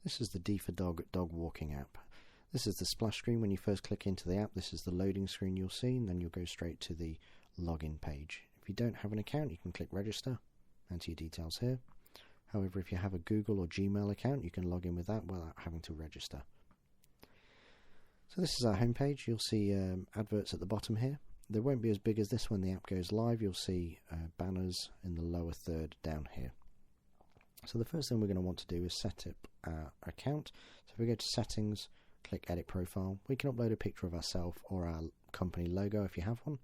This is the Dee4Dog dog walking app. This is the splash screen when you first click into the app. This is the loading screen you'll see, and then you'll go straight to the login page. If you don't have an account, you can click register, enter your details here. However, if you have a Google or Gmail account, you can log in with that without having to register. So this is our home page. You'll see adverts at the bottom here. They won't be as big as this when the app goes live. You'll see banners in the lower third down here. So the first thing we're going to want to do is set up our account. So if we go to settings, click edit profile, we can upload a picture of ourselves or our company logo if you have one,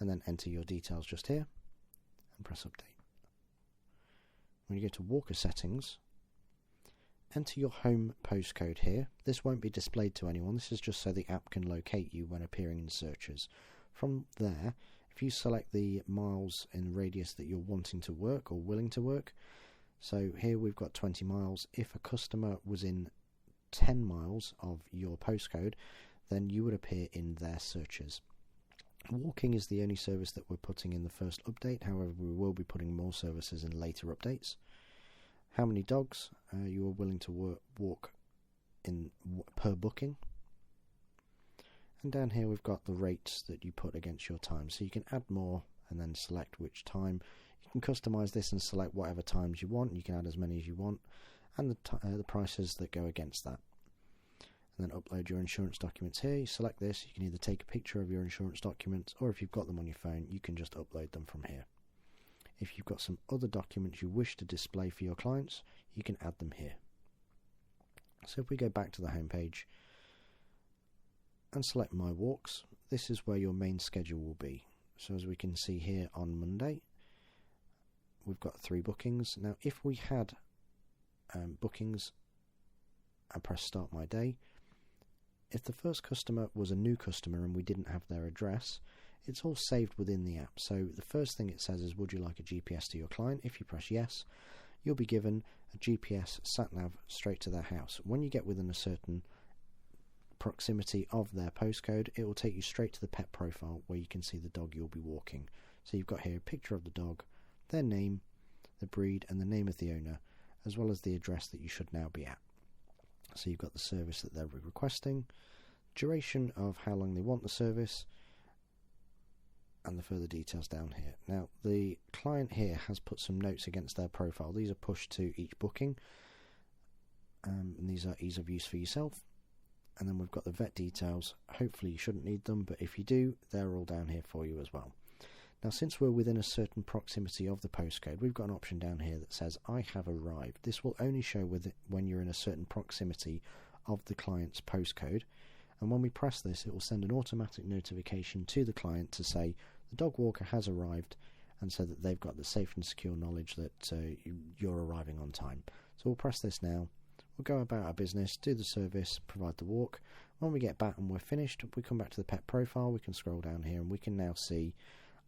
and then enter your details just here and press update. When you go to Walker settings, enter your home postcode here. This won't be displayed to anyone. This is just so the app can locate you when appearing in searches. From there, if you select the miles in radius that you're wanting to work or willing to work, so here we've got 20 miles. If a customer was in 10 miles of your postcode, then you would appear in their searches. Walking is the only service that we're putting in the first update. However, we will be putting more services in later updates. How many dogs you are willing to walk in per booking. And down here we've got the rates that you put against your time. So you can add more and then select which time. You can customize this and select whatever times you want. You can add as many as you want, and the prices that go against that. And then upload your insurance documents here. You select this. You can either take a picture of your insurance documents, or if you've got them on your phone, you can just upload them from here. If you've got some other documents you wish to display for your clients, you can add them here. So if we go back to the home page and select My Walks, this is where your main schedule will be. So as we can see here on Monday, we've got 3 bookings. Now if we had bookings and press Start My Day, if the first customer was a new customer and we didn't have their address, it's all saved within the app. So the first thing it says is, would you like a GPS to your client? If you press yes, you'll be given a GPS sat-nav straight to their house. When you get within a certain proximity of their postcode, it will take you straight to the pet profile where you can see the dog you'll be walking. So you've got here a picture of the dog, their name, the breed, and the name of the owner, as well as the address that you should now be at. So you've got the service that they're requesting, duration of how long they want the service, and the further details down here. Now the client here has put some notes against their profile. These are pushed to each booking, and these are ease of use for yourself. And then we've got the vet details. Hopefully you shouldn't need them, but if you do, they're all down here for you as well. Now since we're within a certain proximity of the postcode, we've got an option down here that says I have arrived. This will only show when you're in a certain proximity of the client's postcode, and when we press this, it will send an automatic notification to the client to say the dog walker has arrived, and so that they've got the safe and secure knowledge that you're arriving on time. So we'll press this now. We'll go about our business, do the service, provide the walk. When we get back and we're finished, we come back to the pet profile. We can scroll down here and we can now see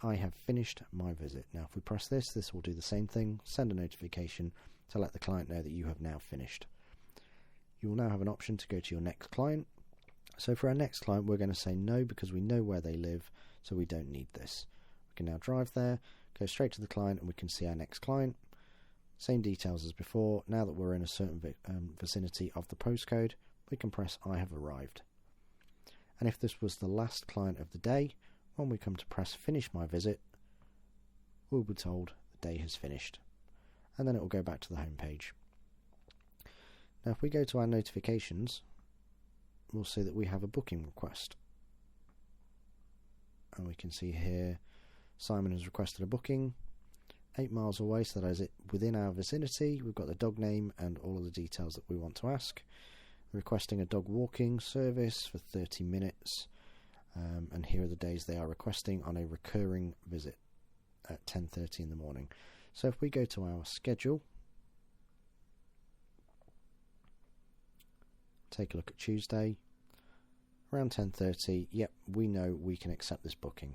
I have finished my visit. Now if we press this, this will do the same thing, send a notification to let the client know that you have now finished. You will now have an option to go to your next client. So for our next client, we're going to say no because we know where they live, so we don't need this. We can now drive there, go straight to the client, and we can see our next client. Same details as before. Now that we're in a certain vicinity of the postcode, we can press I have arrived. And if this was the last client of the day, when we come to press finish my visit, we'll be told the day has finished. And then it will go back to the home page. Now if we go to our notifications, we'll see that we have a booking request. And we can see here Simon has requested a booking 8 miles away, so that is it within our vicinity. We've got the dog name and all of the details that we want to ask. Requesting a dog walking service for 30 minutes, and here are the days they are requesting on a recurring visit at 10:30 in the morning. So if we go to our schedule, take a look at Tuesday around 10:30, yep, we know we can accept this booking.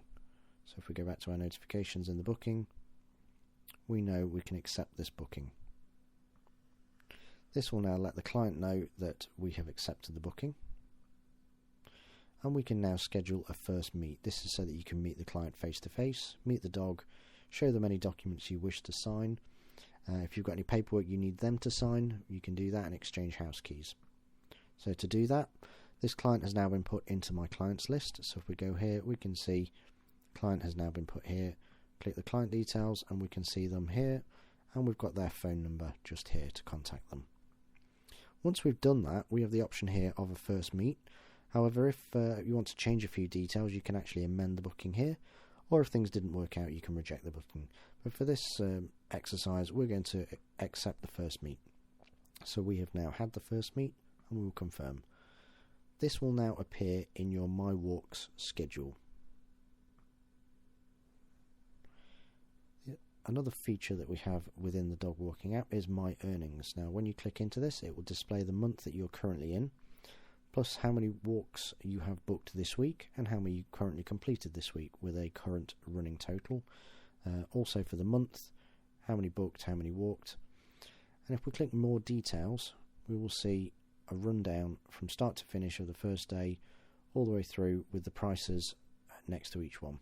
So if we go back to our notifications in the booking, we know we can accept this booking. This will now let the client know that we have accepted the booking, and we can now schedule a first meet. This is so that you can meet the client face to face, meet the dog, show them any documents you wish to sign, If you've got any paperwork you need them to sign, you can do that and exchange house keys. So to do that, this client has now been put into my clients list. So if we go here, we can see client has now been put here. Click the client details and we can see them here, and we've got their phone number just here to contact them. Once we've done that, we have the option here of a first meet. However, if you want to change a few details, you can actually amend the booking here, or if things didn't work out, you can reject the booking. But for this exercise, we're going to accept the first meet. So we have now had the first meet, and we will confirm. This will now appear in your My Walks schedule. Another feature that we have within the dog walking app is My Earnings. Now when you click into this, it will display the month that you're currently in, plus how many walks you have booked this week and how many you currently completed this week with a current running total. Also for the month, how many booked, how many walked. And if we click more details, we will see a rundown from start to finish of the first day all the way through with the prices next to each one.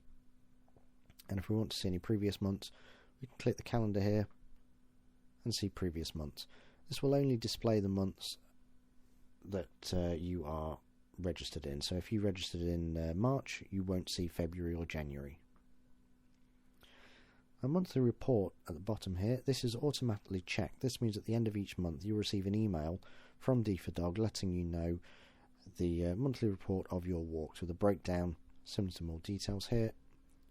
And if we want to see any previous months, we can click the calendar here and see previous months. This will only display the months that you are registered in. So if you registered in March, you won't see February or January. A monthly report at the bottom here, this is automatically checked. This means at the end of each month you'll receive an email from Dee4Dog letting you know the monthly report of your walks with a breakdown. Similar to more details here,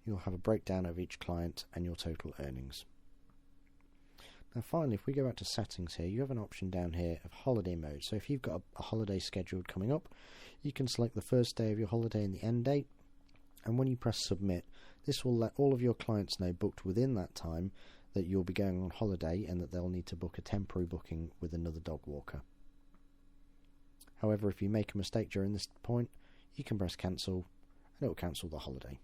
you'll have a breakdown of each client and your total earnings. Now finally, if we go back to settings here, you have an option down here of holiday mode. So if you've got a holiday scheduled coming up, you can select the first day of your holiday and the end date, and when you press submit, this will let all of your clients know booked within that time that you'll be going on holiday and that they'll need to book a temporary booking with another dog walker. However, if you make a mistake during this point, you can press cancel and it will cancel the holiday.